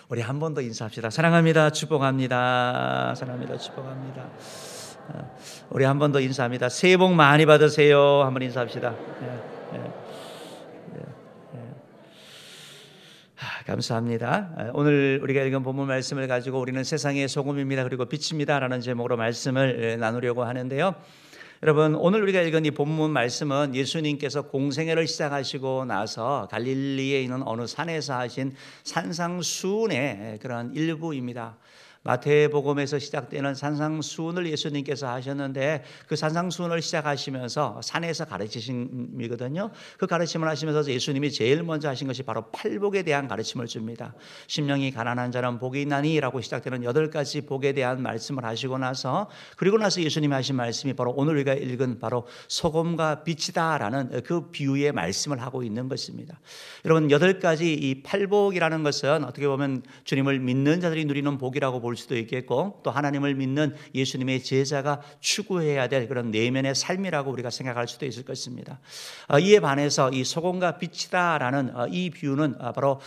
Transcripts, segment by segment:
우리 한 번 더 인사합시다. 사랑합니다. 축복합니다. 사랑합니다. 축복합니다. 우리 한 번 더 인사합니다. 새해 복 많이 받으세요. 한번 인사합시다. 감사합니다. 오늘 우리가 읽은 본문 말씀을 가지고 우리는 세상의 소금입니다. 그리고 빛입니다. 라는 제목으로 말씀을 나누려고 하는데요. 여러분, 오늘 우리가 읽은 이 본문 말씀은 예수님께서 공생애를 시작하시고 나서 갈릴리에 있는 어느 산에서 하신 산상수훈의 그런 일부입니다. 마태복음에서 시작되는 산상수훈을 예수님께서 하셨는데 그 산상수훈을 시작하시면서 산에서 가르치심이거든요. 그 가르침을 하시면서 예수님이 제일 먼저 하신 것이 바로 팔복에 대한 가르침을 줍니다. 심령이 가난한 자는 복이 있나니 라고 시작되는 8가지 복에 대한 말씀을 하시고 나서 그리고 나서 예수님이 하신 말씀이 바로 오늘 우리가 읽은 바로 소금과 빛이다 라는 그 비유의 말씀을 하고 있는 것입니다. 여러분, 8가지 이 팔복이라는 것은 어떻게 보면 주님을 믿는 자들이 누리는 복이라고 볼 수도 있겠고 또 하나님을 믿는 예수님의 제자가 추구해야 될 그런 내면의 삶이라고 우리가 생각할 수도 있을 것입니다. 이에 반해서 이 소금과 빛이다라는 이 비유는 바로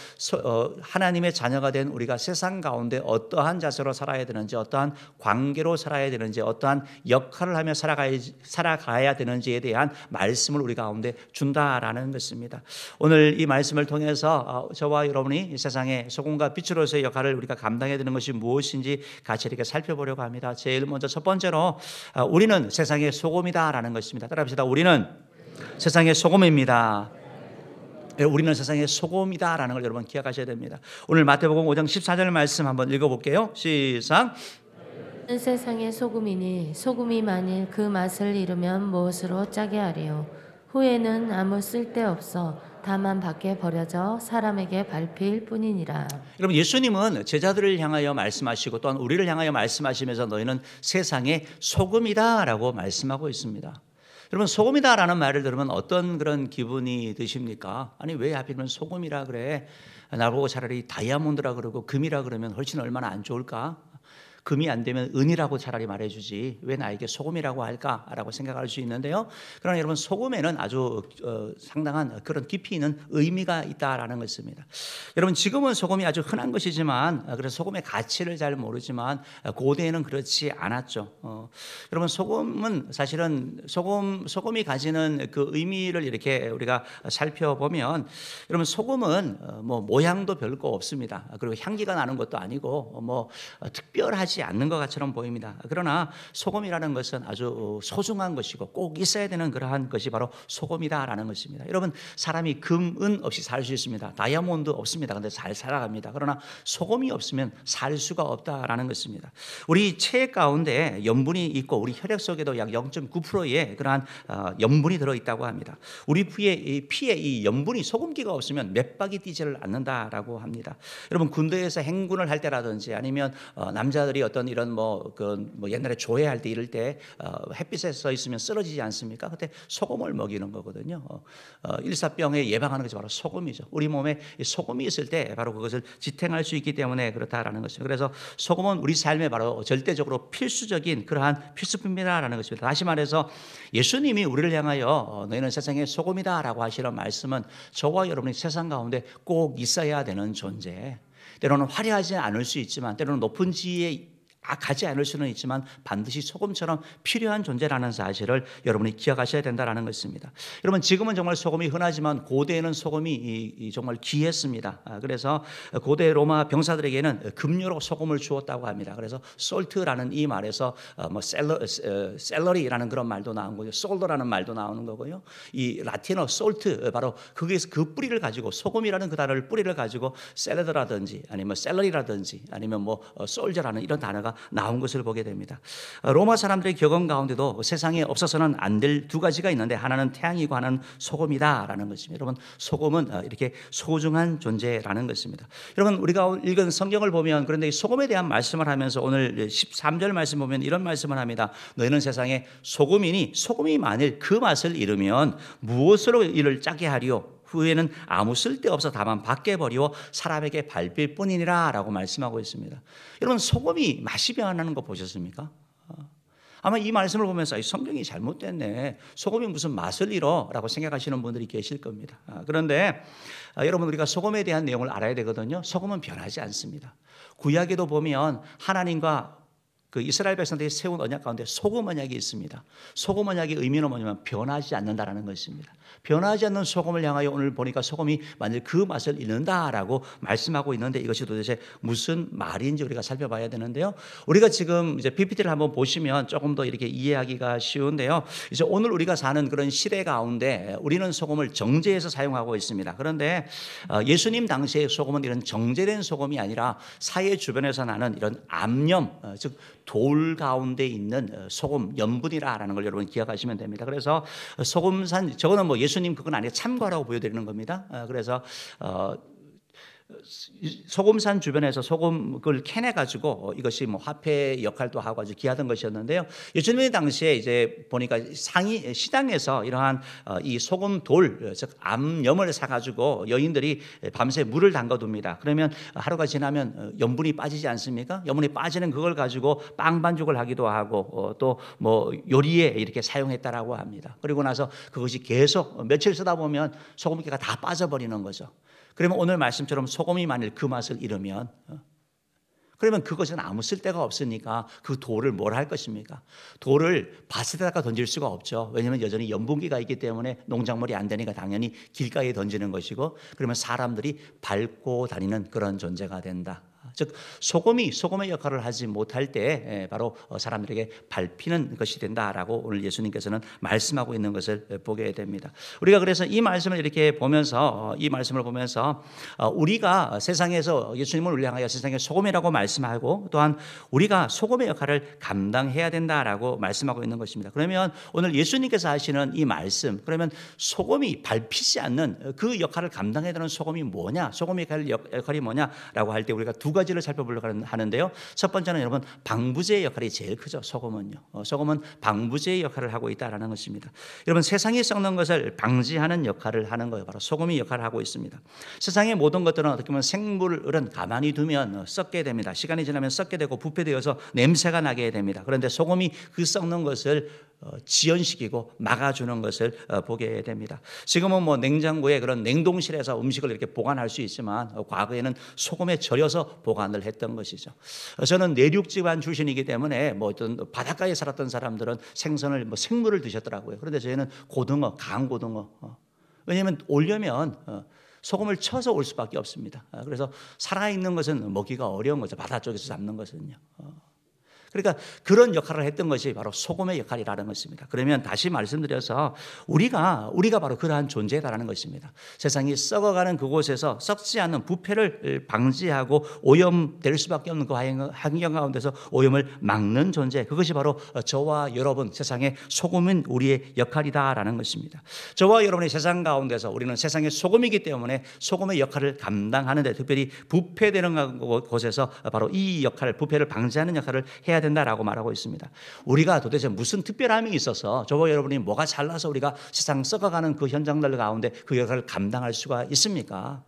하나님의 자녀가 된 우리가 세상 가운데 어떠한 자세로 살아야 되는지, 어떠한 관계로 살아야 되는지, 어떠한 역할을 하며 살아가야 되는지에 대한 말씀을 우리 가운데 준다라는 것입니다. 오늘 이 말씀을 통해서 저와 여러분이 이 세상의 소금과 빛으로서의 역할을 우리가 감당해야 되는 것이 무엇인지 같이 이렇게 살펴보려고 합니다. 제일 먼저 첫 번째로 우리는 세상의 소금이다라는 것입니다. 따라합시다. 우리는 세상의 소금입니다. 우리는 세상의 소금이다라는 걸 여러분 기억하셔야 됩니다. 오늘 마태복음 5장 14절 말씀 한번 읽어볼게요. 시작. 세상의 소금이니 소금이 만일 그 맛을 잃으면 무엇으로 짜게 하리요. 후에는 아무 쓸데없어 다만 밖에 버려져 사람에게 밟힐 뿐이니라. 여러분, 예수님은 제자들을 향하여 말씀하시고 또한 우리를 향하여 말씀하시면서 너희는 세상의 소금이다라고 말씀하고 있습니다. 여러분, 소금이다라는 말을 들으면 어떤 그런 기분이 드십니까? 아니, 왜 하필이면 소금이라 그래? 나보고 차라리 다이아몬드라 그러고 금이라 그러면 훨씬 얼마나 안 좋을까? 금이 안 되면 은이라고 차라리 말해주지 왜 나에게 소금이라고 할까라고 생각할 수 있는데요. 그러나 여러분, 소금에는 아주 상당한 그런 깊이 있는 의미가 있다라는 것입니다. 여러분, 지금은 소금이 아주 흔한 것이지만 그래서 소금의 가치를 잘 모르지만 고대에는 그렇지 않았죠. 여러분, 소금은 사실은 소금이 가지는 그 의미를 이렇게 우리가 살펴보면 여러분, 소금은 뭐 모양도 별거 없습니다. 그리고 향기가 나는 것도 아니고 뭐 특별하지 않는 것처럼 보입니다. 그러나 소금이라는 것은 아주 소중한 것이고 꼭 있어야 되는 그러한 것이 바로 소금이다라는 것입니다. 여러분, 사람이 금, 은 없이 살 수 있습니다. 다이아몬드 없습니다. 그런데 잘 살아갑니다. 그러나 소금이 없으면 살 수가 없다라는 것입니다. 우리 체 가운데 염분이 있고 우리 혈액 속에도 약 0.9%의 그러한 염분이 들어있다고 합니다. 우리 피에 이 염분이 소금기가 없으면 몇 박이 뛰지를 않는다라고 합니다. 여러분, 군대에서 행군을 할 때라든지 아니면 남자들이 어떤 이런 뭐 옛날에 조회할 때 이럴 때 햇빛에 서 있으면 쓰러지지 않습니까? 그때 소금을 먹이는 거거든요. 일사병에 예방하는 것이 바로 소금이죠. 우리 몸에 소금이 있을 때 바로 그것을 지탱할 수 있기 때문에 그렇다라는 것입니다. 그래서 소금은 우리 삶에 바로 절대적으로 필수적인 그러한 필수품이다라는 것입니다. 다시 말해서 예수님이 우리를 향하여 너희는 세상의 소금이다라고 하시는 말씀은 저와 여러분이 세상 가운데 꼭 있어야 되는 존재. 때로는 화려하지 않을 수 있지만 때로는 높은 지위에 가지 않을 수는 있지만 반드시 소금처럼 필요한 존재라는 사실을 여러분이 기억하셔야 된다는 것입니다. 여러분, 지금은 정말 소금이 흔하지만 고대에는 소금이 정말 귀했습니다. 그래서 고대 로마 병사들에게는 급료로 소금을 주었다고 합니다. 그래서 솔트라는 이 말에서 뭐 셀러리라는 그런 말도 나온 거죠. 솔더라는 말도 나오는 거고요. 이 라틴어 솔트, 바로 거기에서 그 뿌리를 가지고 소금이라는 그 단어를 뿌리를 가지고 샐러드라든지 아니면 샐러리라든지 아니면 뭐 솔저라는 이런 단어가 나온 것을 보게 됩니다. 로마 사람들의 격언 가운데도 세상에 없어서는 안 될 두 가지가 있는데 하나는 태양이고 하나는 소금이다라는 것입니다. 여러분, 소금은 이렇게 소중한 존재라는 것입니다. 여러분, 우리가 읽은 성경을 보면 그런데 이 소금에 대한 말씀을 하면서 오늘 13절 말씀 보면 이런 말씀을 합니다. 너희는 세상에 소금이니 소금이 만일 그 맛을 잃으면 무엇으로 이를 짜게 하리요? 후에는 아무 쓸데없어 다만 밖에 버리고 사람에게 밟힐 뿐이니라 라고 말씀하고 있습니다. 여러분, 소금이 맛이 변하는 거 보셨습니까? 아마 이 말씀을 보면서 이 성경이 잘못됐네. 소금이 무슨 맛을 잃어? 라고 생각하시는 분들이 계실 겁니다. 그런데 여러분, 우리가 소금에 대한 내용을 알아야 되거든요. 소금은 변하지 않습니다. 구약에도 보면 하나님과 그 이스라엘 백성들이 세운 언약 가운데 소금 언약이 있습니다. 소금 언약의 의미는 뭐냐면 변하지 않는다라는 것입니다. 변하지 않는 소금을 향하여 오늘 보니까 소금이 만일 그 맛을 잃는다라고 말씀하고 있는데 이것이 도대체 무슨 말인지 우리가 살펴봐야 되는데요. 우리가 지금 이제 PPT를 한번 보시면 조금 더 이렇게 이해하기가 쉬운데요. 이제 오늘 우리가 사는 그런 시대 가운데 우리는 소금을 정제해서 사용하고 있습니다. 그런데 예수님 당시의 소금은 이런 정제된 소금이 아니라 사회 주변에서 나는 이런 암염, 즉 돌 가운데 있는 소금 염분이라는 걸 여러분 기억하시면 됩니다. 그래서 소금산, 저거는 뭐 예수님 그건 아니에요. 참고라고 보여드리는 겁니다. 그래서 소금산 주변에서 소금을 캐내 가지고 이것이 뭐 화폐 역할도 하고 아주 귀하던 것이었는데요. 예수님의 당시에 이제 보니까 상이 시장에서 이러한 이 소금 돌, 즉 암염을 사 가지고 여인들이 밤새 물을 담가둡니다. 그러면 하루가 지나면 염분이 빠지지 않습니까? 염분이 빠지는 그걸 가지고 빵 반죽을 하기도 하고 또 뭐 요리에 이렇게 사용했다라고 합니다. 그리고 나서 그것이 계속 며칠 쓰다 보면 소금기가 다 빠져버리는 거죠. 그러면 오늘 말씀처럼 소금이 만일 그 맛을 잃으면 그러면 그것은 아무 쓸데가 없으니까 그 돌을 뭘 할 것입니까? 돌을 밭에다가 던질 수가 없죠. 왜냐하면 여전히 염분기가 있기 때문에 농작물이 안 되니까 당연히 길가에 던지는 것이고, 그러면 사람들이 밟고 다니는 그런 존재가 된다. 즉 소금이 소금의 역할을 하지 못할 때 바로 사람들에게 밟히는 것이 된다라고 오늘 예수님께서는 말씀하고 있는 것을 보게 됩니다. 우리가 그래서 이 말씀을 이렇게 보면서 우리가 세상에서 예수님을 우리 향하여 세상의 소금이라고 말씀하고 또한 우리가 소금의 역할을 감당해야 된다라고 말씀하고 있는 것입니다. 그러면 오늘 예수님께서 하시는 이 말씀, 그러면 소금이 밟히지 않는 그 역할을 감당해야 되는 소금이 뭐냐, 소금의 역할이 뭐냐라고 할 때 우리가 두 가지를 살펴보려고 하는데요. 첫 번째는 여러분 방부제의 역할이 제일 크죠. 소금은요. 소금은 방부제의 역할을 하고 있다라는 것입니다. 여러분 세상이 썩는 것을 방지하는 역할을 하는 거예요. 바로 소금이 역할을 하고 있습니다. 세상의 모든 것들은 어떻게 보면 생물은 가만히 두면 썩게 됩니다. 시간이 지나면 썩게 되고 부패되어서 냄새가 나게 됩니다. 그런데 소금이 그 썩는 것을 지연시키고 막아주는 것을 보게 됩니다. 지금은 뭐 냉장고에 그런 냉동실에서 음식을 이렇게 보관할 수 있지만 과거에는 소금에 절여서 보관을 했던 것이죠. 저는 내륙 집안 출신이기 때문에 뭐 어떤 바닷가에 살았던 사람들은 생선을 뭐 생물을 드셨더라고요. 그런데 저희는 고등어, 강고등어. 왜냐하면 오려면 소금을 쳐서 올 수밖에 없습니다. 그래서 살아있는 것은 먹기가 어려운 거죠. 바다 쪽에서 잡는 것은요. 그러니까 그런 역할을 했던 것이 바로 소금의 역할이라는 것입니다. 그러면 다시 말씀드려서 우리가 바로 그러한 존재다라는 것입니다. 세상이 썩어가는 그곳에서 썩지 않는 부패를 방지하고 오염될 수밖에 없는 그 환경 가운데서 오염을 막는 존재, 그것이 바로 저와 여러분 세상의 소금은 우리의 역할이다라는 것입니다. 저와 여러분의 세상 가운데서 우리는 세상의 소금이기 때문에 소금의 역할을 감당하는데, 특별히 부패되는 곳에서 바로 이 역할을, 부패를 방지하는 역할을 해야 된다라고 말하고 있습니다. 우리가 도대체 무슨 특별함이 있어서 저와 여러분이 뭐가 잘나서 우리가 세상 썩어가는 그 현장들 가운데 그 역할을 감당할 수가 있습니까?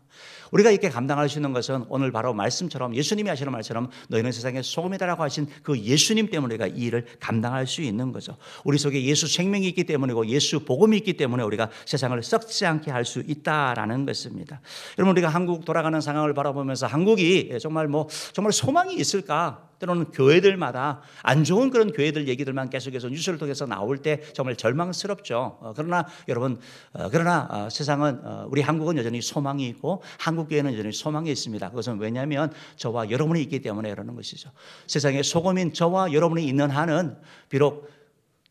우리가 이렇게 감당할 수 있는 것은 오늘 바로 말씀처럼 예수님이 하시는 말처럼 너희는 세상의 소금이다라고 하신 그 예수님 때문에 우리가 이 일을 감당할 수 있는 거죠. 우리 속에 예수 생명이 있기 때문이고 예수 복음이 있기 때문에 우리가 세상을 썩지 않게 할 수 있다라는 것입니다. 여러분 우리가 한국 돌아가는 상황을 바라보면서 한국이 정말 소망이 있을까? 때로는 교회들마다 안 좋은 그런 교회들 얘기들만 계속해서 뉴스를 통해서 나올 때 정말 절망스럽죠. 그러나 여러분, 세상은 우리 한국은 여전히 소망이 있고 한국 교회는 여전히 소망이 있습니다. 그것은 왜냐하면 저와 여러분이 있기 때문에 그러는 것이죠. 세상에 소금인 저와 여러분이 있는 한은 비록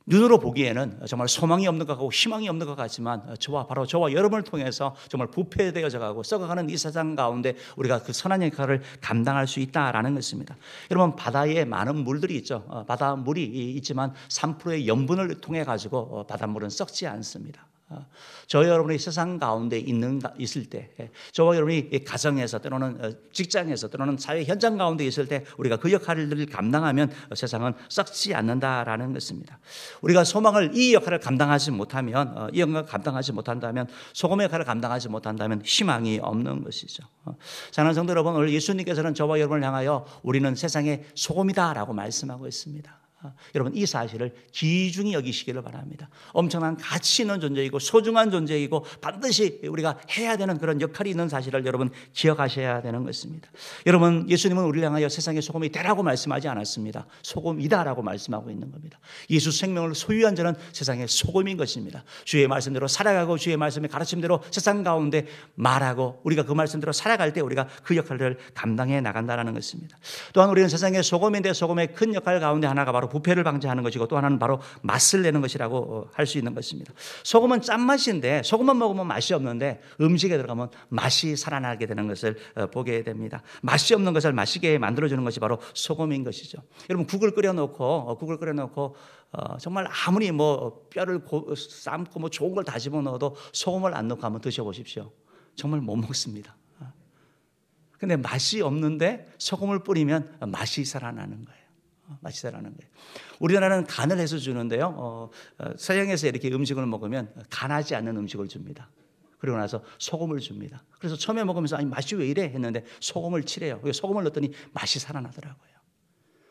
눈으로 보기에는 정말 소망이 없는 것 같고 희망이 없는 것 같지만 바로 저와 여러분을 통해서 정말 부패되어져 가고 썩어가는 이 세상 가운데 우리가 그 선한 역할을 감당할 수 있다라는 것입니다. 여러분 바다에 많은 물들이 있죠. 바닷물이 있지만 3%의 염분을 통해 가지고 바닷물은 썩지 않습니다. 저와 여러분이 세상 가운데 있을 때, 저와 여러분이 가정에서 때로는 직장에서 때로는 사회 현장 가운데 있을 때 우리가 그 역할을 감당하면 세상은 썩지 않는다라는 것입니다. 우리가 소망을 이 역할을 감당하지 못하면, 이 역할을 감당하지 못한다면, 소금의 역할을 감당하지 못한다면 희망이 없는 것이죠. 사랑하는 성도 여러분, 오늘 예수님께서는 저와 여러분을 향하여 우리는 세상의 소금이다라고 말씀하고 있습니다. 여러분 이 사실을 귀중히 여기시기를 바랍니다. 엄청난 가치 있는 존재이고 소중한 존재이고 반드시 우리가 해야 되는 그런 역할이 있는 사실을 여러분 기억하셔야 되는 것입니다. 여러분 예수님은 우리를 향하여 세상의 소금이 되라고 말씀하지 않았습니다. 소금이다라고 말씀하고 있는 겁니다. 예수 생명을 소유한 자는 세상의 소금인 것입니다. 주의 말씀대로 살아가고 주의 말씀의 가르침대로 세상 가운데 말하고 우리가 그 말씀대로 살아갈 때 우리가 그 역할을 감당해 나간다는 것입니다. 또한 우리는 세상의 소금인데 소금의 큰 역할 가운데 하나가 바로 부패를 방지하는 것이고 또 하나는 바로 맛을 내는 것이라고 할 수 있는 것입니다. 소금은 짠맛인데 소금만 먹으면 맛이 없는데 음식에 들어가면 맛이 살아나게 되는 것을 보게 됩니다. 맛이 없는 것을 맛있게 만들어주는 것이 바로 소금인 것이죠. 여러분 국을 끓여놓고 정말 아무리 뭐 뼈를 삶고 뭐 좋은 걸 다 집어넣어도 소금을 안 넣고 한번 드셔보십시오. 정말 못 먹습니다. 근데 맛이 없는데 소금을 뿌리면 맛이 살아나는 거예요. 맛이 살아나는 거예요. 우리나라는 간을 해서 주는데요. 서양에서 이렇게 음식을 먹으면 간하지 않는 음식을 줍니다. 그리고 나서 소금을 줍니다. 그래서 처음에 먹으면서 아니 맛이 왜 이래 했는데 소금을 칠해요. 소금을 넣었더니 맛이 살아나더라고요.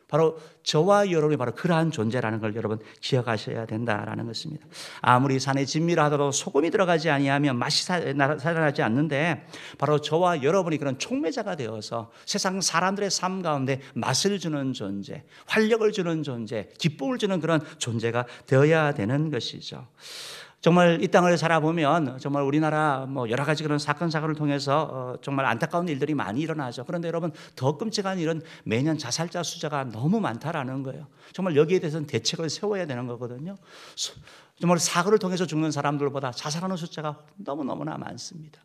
바로 저와 여러분이 바로 그러한 존재라는 걸 여러분 기억하셔야 된다라는 것입니다. 아무리 산에 진미라 하더라도 소금이 들어가지 아니하면 맛이 살아나지 않는데 바로 저와 여러분이 그런 촉매자가 되어서 세상 사람들의 삶 가운데 맛을 주는 존재, 활력을 주는 존재, 기쁨을 주는 그런 존재가 되어야 되는 것이죠. 정말 이 땅을 살아보면 정말 우리나라 뭐 여러 가지 그런 사건을 통해서 정말 안타까운 일들이 많이 일어나죠. 그런데 여러분 더 끔찍한 일은 매년 자살자 숫자가 너무 많다라는 거예요. 정말 여기에 대해서는 대책을 세워야 되는 거거든요. 정말 사고를 통해서 죽는 사람들보다 자살하는 숫자가 너무너무나 많습니다.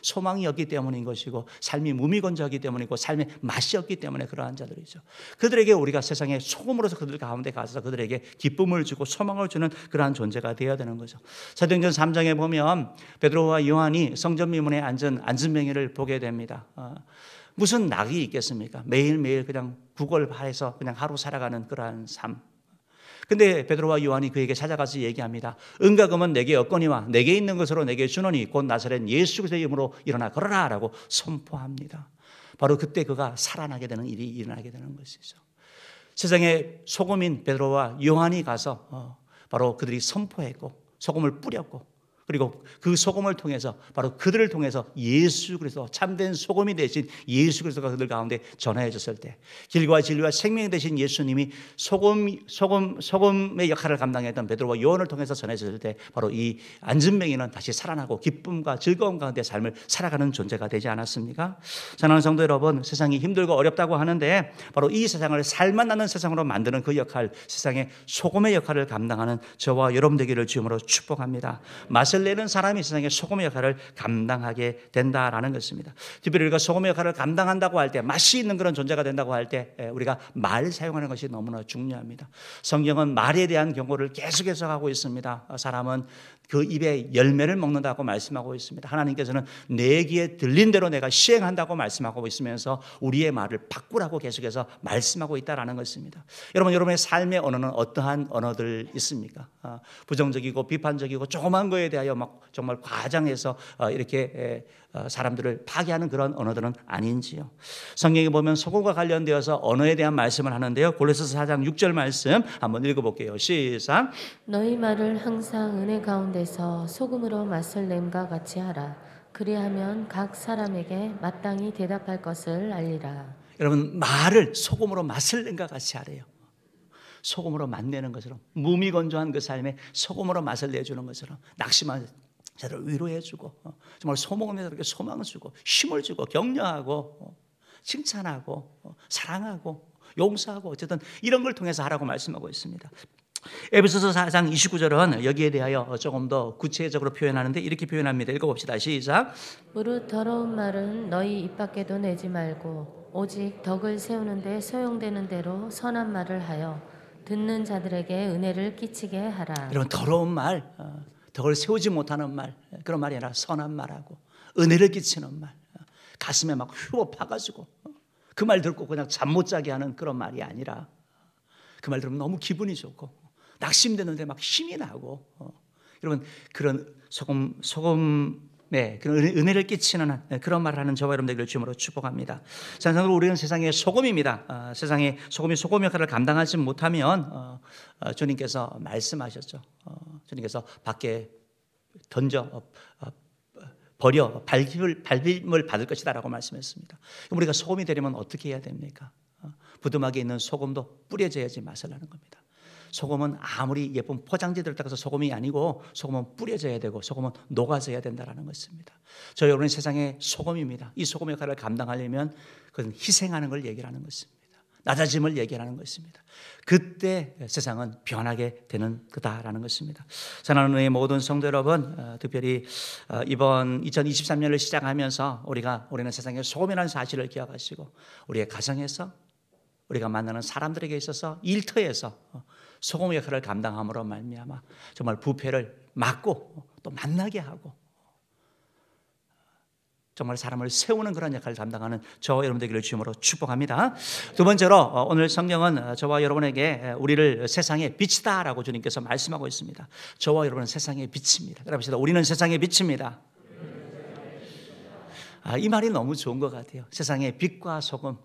소망이 없기 때문인 것이고 삶이 무미건조하기 때문이고 삶의 맛이 없기 때문에 그러한 자들이죠. 그들에게 우리가 세상의 소금으로서 그들 가운데 가서 그들에게 기쁨을 주고 소망을 주는 그러한 존재가 되어야 되는 거죠. 사도행전 3장에 보면 베드로와 요한이 성전 미문에 앉은 안진뱅이를 보게 됩니다. 무슨 낙이 있겠습니까? 매일매일 그냥 구걸해서 그냥 하루 살아가는 그러한 삶. 근데 베드로와 요한이 그에게 찾아가서 얘기합니다. 은과 금은 내게 없거니와 내게 있는 것으로 내게 주노니 곧 나사렛 예수 그리스도의 이름으로 일어나 걸어라 라고 선포합니다. 바로 그때 그가 살아나게 되는 일이 일어나게 되는 것이죠. 세상의 소금인 베드로와 요한이 가서 바로 그들이 선포했고 소금을 뿌렸고 그리고 그 소금을 통해서 바로 그들을 통해서 예수 그리스도 참된 소금이 되신 예수 그리스도가 그들 가운데 전해졌을 때 길과 진리와 생명 되신 예수님이 소금의 역할을 감당했던 베드로와 요한을 통해서 전해졌을 때 바로 이 안진뱅이는 다시 살아나고 기쁨과 즐거움 가운데 삶을 살아가는 존재가 되지 않았습니까? 사랑하는 성도 여러분, 세상이 힘들고 어렵다고 하는데 바로 이 세상을 살만 나는 세상으로 만드는 그 역할, 세상의 소금의 역할을 감당하는 저와 여러분 되기를 주님으로 축복합니다. 맛을 내는 사람이 세상의 소금의 역할을 감당하게 된다라는 것입니다. 특별히 우리가 소금의 역할을 감당한다고 할 때 맛이 있는 그런 존재가 된다고 할 때 우리가 말을 사용하는 것이 너무나 중요합니다. 성경은 말에 대한 경고를 계속해서 하고 있습니다. 사람은 그 입에 열매를 먹는다고 말씀하고 있습니다. 하나님께서는 내 귀에 들린 대로 내가 시행한다고 말씀하고 있으면서 우리의 말을 바꾸라고 계속해서 말씀하고 있다라는 것입니다. 여러분, 여러분의 삶의 언어는 어떠한 언어들 있습니까? 부정적이고 비판적이고 조그만 거에 대하여 막 정말 과장해서 이렇게 사람들을 파괴하는 그런 언어들은 아닌지요. 성경에 보면 소금과 관련되어서 언어에 대한 말씀을 하는데요. 골로새서 4장 6절 말씀 한번 읽어볼게요. 시작. 너희 말을 항상 은혜 가운데서 소금으로 맛을 냄과 같이 하라. 그리하면 각 사람에게 마땅히 대답할 것을 알리라. 여러분, 말을 소금으로 맛을 낸과 같이 하래요. 소금으로 맛내는 것처럼, 무미건조한 그 삶에 소금으로 맛을 내주는 것처럼, 낙심한 자들을 위로해주고 정말 소망을 이렇게 소망을 주고 힘을 주고 격려하고 칭찬하고 사랑하고 용서하고 어쨌든 이런 걸 통해서 하라고 말씀하고 있습니다. 에베소서 4장 29절은 여기에 대하여 조금 더 구체적으로 표현하는데 이렇게 표현합니다. 읽어봅시다. 시작. 무릇 더러운 말은 너희 입 밖에도 내지 말고 오직 덕을 세우는데 소용되는 대로 선한 말을 하여 듣는 자들에게 은혜를 끼치게 하라. 이런 더러운 말, 덕을 세우지 못하는 말, 그런 말이 아니라 선한 말하고 은혜를 끼치는 말, 가슴에 막 휘어 파가지고 그 말 듣고 그냥 잠 못 자게 하는 그런 말이 아니라 그 말 들으면 너무 기분이 좋고 nak심되는데 막 힘이 나고 여러분, 그런 소금의 네, 그런 은혜를 끼치는 그런 말을 하는 저와 여러분 되기를 주님으로 축복합니다. 자상으로 우리는 세상의 소금입니다. 세상의 소금이 소금 역할을 감당하지 못하면 주님께서 말씀하셨죠. 주님께서 밖에 던져 버려 발림을 받을 것이다라고 말씀했습니다. 우리가 소금이 되려면 어떻게 해야 됩니까? 부두막에 있는 소금도 뿌려져야지 맛을 나는 겁니다. 소금은 아무리 예쁜 포장지 들었다고 해서 소금이 아니고 소금은 뿌려져야 되고 소금은 녹아져야 된다는 것입니다. 저 여러분은 세상의 소금입니다. 이 소금 역할을 감당하려면 그건 희생하는 걸 얘기하는 것입니다. 낮아짐을 얘기하는 것입니다. 그때 세상은 변하게 되는 거다라는 것입니다. 사랑하는 우리 모든 성도 여러분, 특별히 이번 2023년을 시작하면서 우리는 세상의 소금이라는 사실을 기억하시고 우리의 가정에서 우리가 만나는 사람들에게 있어서 일터에서 소금 역할을 감당함으로 말미암아 정말 부패를 막고 또 만나게 하고 정말 사람을 세우는 그런 역할을 감당하는 저와 여러분 되기를 주님으로 축복합니다. 두 번째로 오늘 성경은 저와 여러분에게 우리를 세상의 빛이다라고 주님께서 말씀하고 있습니다. 저와 여러분은 세상의 빛입니다. 그럽시다. 우리는 세상의 빛입니다. 이 말이 너무 좋은 것 같아요. 세상의 빛과 소금.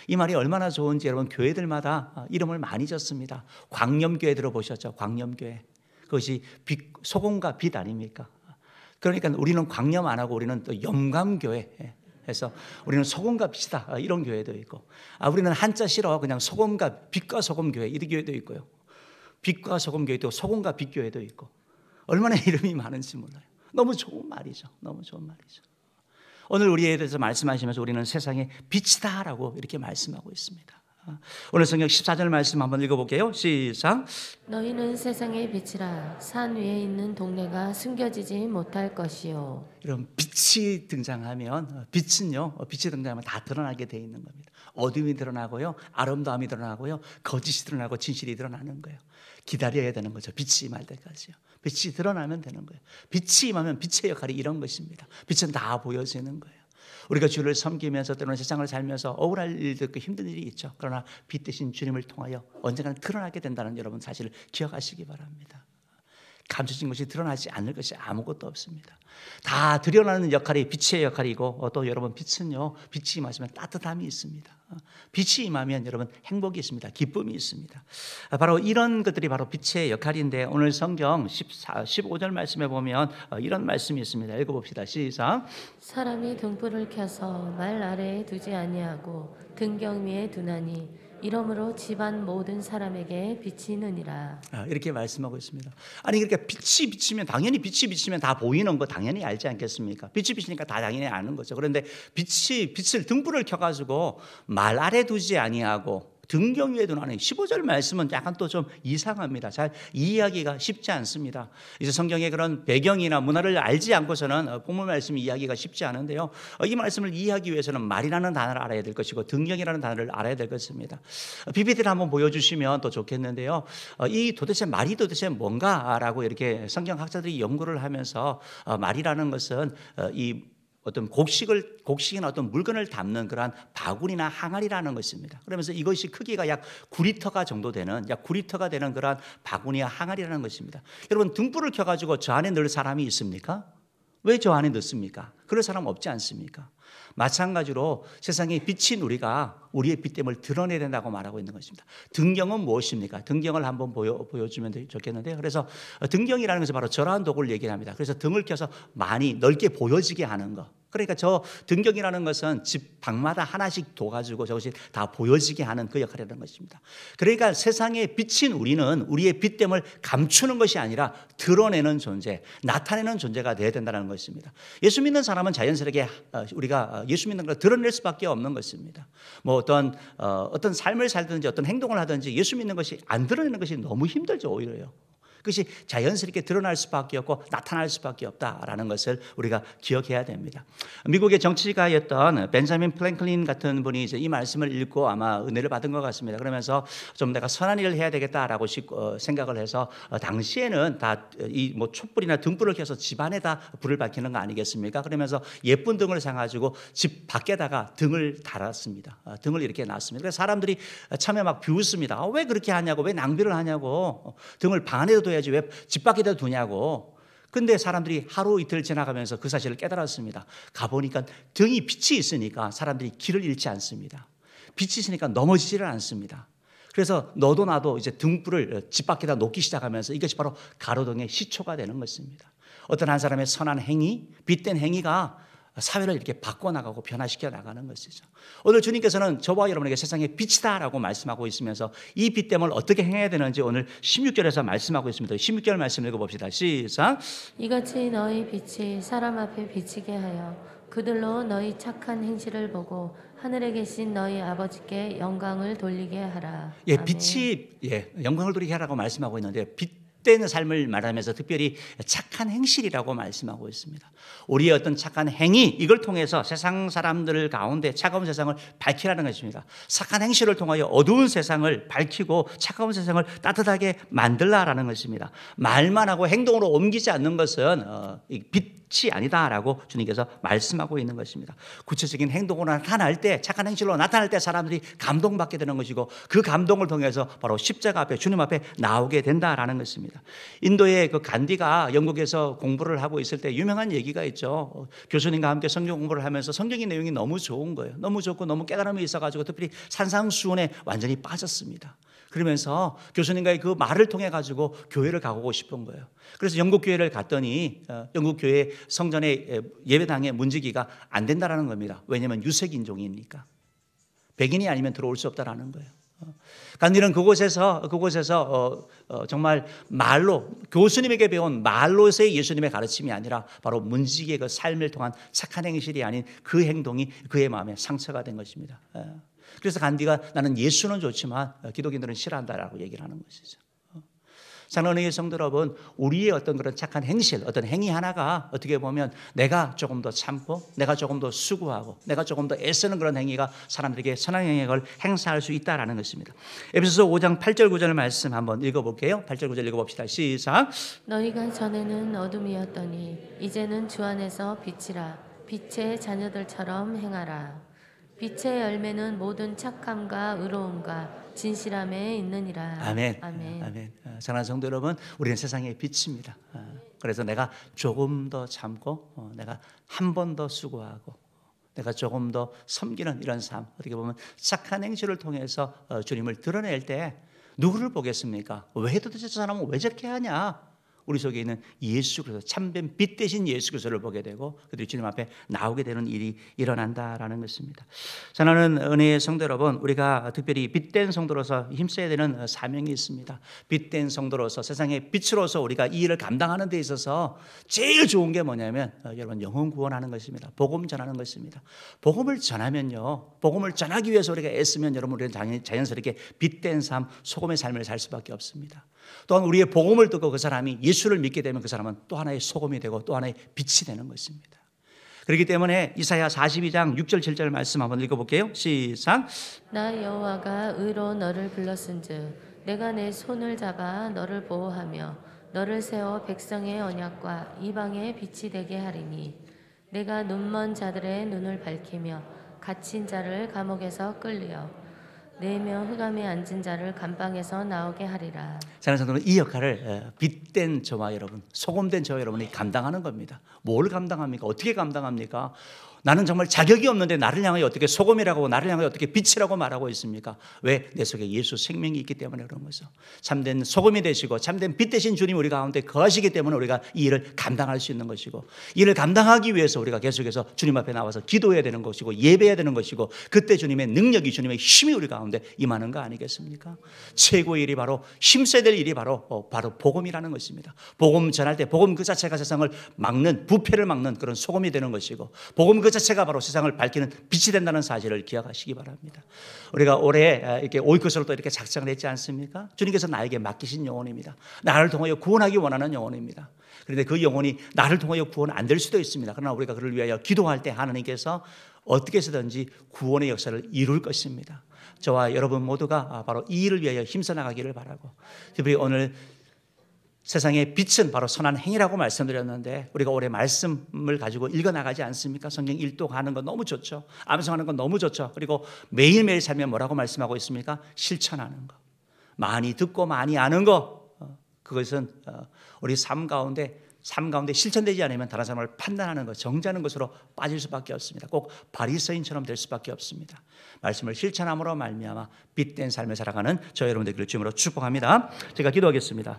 이 말이 얼마나 좋은지 여러분 교회들마다 이름을 많이 졌습니다. 광염교회 들어보셨죠? 광염교회. 그것이 빛, 소금과 빛 아닙니까? 그러니까 우리는 광염 안 하고 우리는 또 염감교회 해서 우리는 소금과 빛이다 이런 교회도 있고 우리는 한자 싫어 그냥 소금과 빛과 소금교회 이 교회도 있고요. 빛과 소금교회도 소금과 빛교회도 있고 얼마나 이름이 많은지 몰라요. 너무 좋은 말이죠. 너무 좋은 말이죠. 오늘 우리에 대해서 말씀하시면서 우리는 세상의 빛이다라고 이렇게 말씀하고 있습니다. 오늘 성경 14절 말씀 한번 읽어볼게요. 시작. 너희는 세상의 빛이라. 산 위에 있는 동네가 숨겨지지 못할 것이요. 이런 빛이 등장하면 빛이 등장하면 다 드러나게 돼 있는 겁니다. 어둠이 드러나고요, 아름다움이 드러나고요, 거짓이 드러나고 진실이 드러나는 거예요. 기다려야 되는 거죠. 빛이 임할 때까지요. 빛이 드러나면 되는 거예요. 빛이 임하면 빛의 역할이 이런 것입니다. 빛은 다 보여지는 거예요. 우리가 주를 섬기면서 때로는 세상을 살면서 억울할 일도 있고 힘든 일이 있죠. 그러나 빛 대신 주님을 통하여 언젠가는 드러나게 된다는 여러분 사실을 기억하시기 바랍니다. 감춰진 것이 드러나지 않을 것이 아무것도 없습니다. 다 드러나는 역할이 빛의 역할이고 또 여러분 빛은요, 빛이 임하시면 따뜻함이 있습니다. 빛이 임하면 여러분 행복이 있습니다. 기쁨이 있습니다. 바로 이런 것들이 바로 빛의 역할인데 오늘 성경 15절 말씀에 보면 이런 말씀이 있습니다. 읽어봅시다. 시작. 사람이 등불을 켜서 말 아래에 두지 아니하고 등경 위에 두나니 이러므로 집안 모든 사람에게 비치느니라. 이렇게 말씀하고 있습니다. 아니 그러니까 빛이 비치면 당연히 빛이 비치면 다 보이는 거 당연히 알지 않겠습니까? 빛이 비치니까 다 당연히 아는 거죠. 그런데 빛을 등불을 켜가지고 말 아래 두지 아니하고 등경 위에 두나니 15절 말씀은 약간 또 좀 이상합니다. 잘 이해하기가 쉽지 않습니다. 이제 성경의 그런 배경이나 문화를 알지 않고서는 본문 말씀 이해하기가 쉽지 않은데요. 이 말씀을 이해하기 위해서는 말이라는 단어를 알아야 될 것이고 등경이라는 단어를 알아야 될 것입니다. PPT를 한번 보여주시면 또 좋겠는데요. 이 말이 도대체 뭔가라고 이렇게 성경학자들이 연구를 하면서 말이라는 것은 이 어떤 곡식이나 어떤 물건을 담는 그러한 바구니나 항아리라는 것입니다. 그러면서 이것이 크기가 약 9리터가 정도 되는 약 9리터가 되는 그러한 바구니와 항아리라는 것입니다. 여러분 등불을 켜가지고 저 안에 넣을 사람이 있습니까? 왜 저 안에 넣습니까? 그럴 사람 없지 않습니까? 마찬가지로 세상에 비친 우리가 우리의 빛됨을 드러내야 된다고 말하고 있는 것입니다. 등경은 무엇입니까? 등경을 한번 보여주면 좋겠는데요. 그래서 등경이라는 것은 바로 저러한 도구를 얘기합니다. 그래서 등을 켜서 많이 넓게 보여지게 하는 것. 그러니까 저 등경이라는 것은 집 방마다 하나씩 둬가지고 저것이 다 보여지게 하는 그 역할이라는 것입니다. 그러니까 세상에 비친 우리는 우리의 빛됨을 감추는 것이 아니라 드러내는 존재, 나타내는 존재가 되어야 된다는 것입니다. 예수 믿는 사람은 자연스럽게 우리가 예수 믿는 걸 드러낼 수밖에 없는 것입니다. 뭐 어떤 삶을 살든지 어떤 행동을 하든지 예수 믿는 것이 안 드러내는 것이 너무 힘들죠. 오히려요. 그것이 자연스럽게 드러날 수밖에 없고 나타날 수밖에 없다라는 것을 우리가 기억해야 됩니다. 미국의 정치가였던 벤자민 프랭클린 같은 분이 이제 이 말씀을 읽고 아마 은혜를 받은 것 같습니다. 그러면서 좀 내가 선한 일을 해야 되겠다라고 생각을 해서 당시에는 다 이 뭐 촛불이나 등불을 켜서 집 안에다 불을 밝히는 거 아니겠습니까? 그러면서 예쁜 등을 사가지고 집 밖에다가 등을 달았습니다. 등을 이렇게 놨습니다. 그래서 사람들이 참에 막 비웃습니다. 왜 그렇게 하냐고, 왜 낭비를 하냐고, 등을 방 안에도 둬야지 왜 집 밖에다 두냐고. 근데 사람들이 하루 이틀 지나가면서 그 사실을 깨달았습니다. 가보니까 등이 빛이 있으니까 사람들이 길을 잃지 않습니다. 빛이 있으니까 넘어지지를 않습니다. 그래서 너도 나도 이제 등불을 집 밖에다 놓기 시작하면서 이것이 바로 가로등의 시초가 되는 것입니다. 어떤 한 사람의 선한 행위, 빛된 행위가 사회를 이렇게 바꿔나가고 변화시켜 나가는 것이죠. 오늘 주님께서는 저와 여러분에게 세상의 빛이다라고 말씀하고 있으면서 이 빛됨을 어떻게 행해야 되는지 오늘 16절에서 말씀하고 있습니다. 16절 말씀 읽어봅시다. 시작. 이같이 너희 빛이 사람 앞에 비치게 하여 그들로 너희 착한 행실을 보고 하늘에 계신 너희 아버지께 영광을 돌리게 하라. 예, 아멘. 빛이 영광을 돌리게 하라고 말씀하고 있는데 빛된 삶을 말하면서 특별히 착한 행실이라고 말씀하고 있습니다. 우리의 어떤 착한 행위 이걸 통해서 세상 사람들 가운데 차가운 세상을 밝히라는 것입니다. 착한 행실을 통하여 어두운 세상을 밝히고 차가운 세상을 따뜻하게 만들라라는 것입니다. 말만 하고 행동으로 옮기지 않는 것은 빛이 아니다라고 주님께서 말씀하고 있는 것입니다. 구체적인 행동으로 나타날 때, 착한 행실로 나타날 때 사람들이 감동받게 되는 것이고 그 감동을 통해서 바로 십자가 앞에 주님 앞에 나오게 된다라는 것입니다. 인도의 그 간디가 영국에서 공부를 하고 있을 때 유명한 얘기가 있죠. 교수님과 함께 성경 공부를 하면서 성경의 내용이 너무 좋은 거예요. 너무 좋고 너무 깨달음이 있어가지고 특별히 산상수훈에 완전히 빠졌습니다. 그러면서 교수님과의 그 말을 통해 가지고 교회를 가고 싶은 거예요. 그래서 영국 교회를 갔더니 영국 교회 성전의 예배당에 문지기가 안 된다라는 겁니다. 왜냐하면 유색 인종이니까 백인이 아니면 들어올 수 없다라는 거예요. 간디는 그곳에서 정말 말로 교수님에게 배운 말로서의 예수님의 가르침이 아니라 바로 문지기의 그 삶을 통한 착한 행실이 아닌 그 행동이 그의 마음에 상처가 된 것입니다. 그래서 간디가 나는 예수는 좋지만 기독인들은 싫어한다라고 얘기를 하는 것이죠. 사랑하는 성도 여러분, 우리의 어떤 그런 착한 행실, 어떤 행위 하나가 어떻게 보면 내가 조금 더 참고, 내가 조금 더 수고하고, 내가 조금 더 애쓰는 그런 행위가 사람들에게 선한 영향을 행사할 수 있다라는 것입니다. 에베소서 5장 8절 9절 말씀 한번 읽어볼게요. 8절 9절 읽어봅시다. 시작. 너희가 전에는 어둠이었더니 이제는 주 안에서 빛이라. 빛의 자녀들처럼 행하라. 빛의 열매는 모든 착함과 의로움과 진실함에 있느니라. 아멘. 아멘. 아멘. 사랑하는 성도 여러분, 우리는 세상의 빛입니다. 그래서 내가 조금 더 참고, 내가 한 번 더 수고하고, 내가 조금 더 섬기는 이런 삶, 어떻게 보면 착한 행실을 통해서 주님을 드러낼 때 누구를 보겠습니까? 왜 도대체 저 사람은 왜 저렇게 하냐? 우리 속에 있는 예수 그리스도, 참된 빛 대신 예수 그리스도를 보게 되고 그들이 주님 앞에 나오게 되는 일이 일어난다라는 것입니다. 사랑하는 은혜의 성도 여러분, 우리가 특별히 빛된 성도로서 힘써야 되는 사명이 있습니다. 빛된 성도로서 세상의 빛으로서 우리가 이 일을 감당하는 데 있어서 제일 좋은 게 뭐냐면 여러분 영혼 구원하는 것입니다. 복음 전하는 것입니다. 복음을 전하면요, 복음을 전하기 위해서 우리가 애쓰면 여러분 우리는 자연스럽게 빛된 삶, 소금의 삶을 살 수밖에 없습니다. 또한 우리의 복음을 듣고 그 사람이 예수를 믿게 되면 그 사람은 또 하나의 소금이 되고 또 하나의 빛이 되는 것입니다. 그렇기 때문에 이사야 42장 6절 7절 말씀 한번 읽어볼게요. 시작. 나 여호와가 의로 너를 불렀은즉 내가 내 손을 잡아 너를 보호하며 너를 세워 백성의 언약과 이방의 빛이 되게 하리니 내가 눈먼 자들의 눈을 밝히며 갇힌 자를 감옥에서 끌려 내며 흑암에 앉은 자를 감방에서 나오게 하리라. 사랑하는 성도는 이 역할을 빛된 저와 여러분, 소금된 저와 여러분이 감당하는 겁니다. 뭘 감당합니까? 어떻게 감당합니까? 나는 정말 자격이 없는데 나를 향하여 어떻게 소금이라고, 나를 향하여 어떻게 빛이라고 말하고 있습니까? 왜? 내 속에 예수 생명이 있기 때문에 그런 거죠. 참된 소금이 되시고 참된 빛 되신 주님 우리 가운데 거하시기 때문에 우리가 이 일을 감당할 수 있는 것이고, 이 일을 감당하기 위해서 우리가 계속해서 주님 앞에 나와서 기도해야 되는 것이고 예배해야 되는 것이고, 그때 주님의 능력이, 주님의 힘이 우리 가운데 임하는 거 아니겠습니까? 최고의 일이 바로, 힘써야 될 일이 바로 복음이라는 것입니다. 복음 전할 때 복음 그 자체가 세상을 막는, 부패를 막는 그런 소금이 되는 것이고, 복음 그 자체가 바로 세상을 밝히는 빛이 된다는 사실을 기억하시기 바랍니다. 우리가 올해 이렇게 오이코스로 또 이렇게 작정을 했지 않습니까? 주님께서 나에게 맡기신 영혼입니다. 나를 통하여 구원하기 원하는 영혼입니다. 그런데 그 영혼이 나를 통하여 구원 안 될 수도 있습니다. 그러나 우리가 그를 위하여 기도할 때 하나님께서 어떻게 해서든지 구원의 역사를 이룰 것입니다. 저와 여러분 모두가 바로 이 일을 위하여 힘써 나가기를 바라고, 특별히 오늘 세상의 빛은 바로 선한 행위라고 말씀드렸는데, 우리가 올해 말씀을 가지고 읽어나가지 않습니까? 성경 일독하는 건 너무 좋죠. 암송하는 건 너무 좋죠. 그리고 매일매일 살면 뭐라고 말씀하고 있습니까? 실천하는 거. 많이 듣고 많이 아는 거, 그것은 우리 삶 가운데 삶 가운데 실천되지 않으면 다른 사람을 판단하는 것, 정죄하는 것으로 빠질 수밖에 없습니다. 꼭 바리새인처럼 될 수밖에 없습니다. 말씀을 실천함으로 말미암아 빛된 삶을 살아가는 저 여러분들 되기를 주님으로 축복합니다. 제가 기도하겠습니다.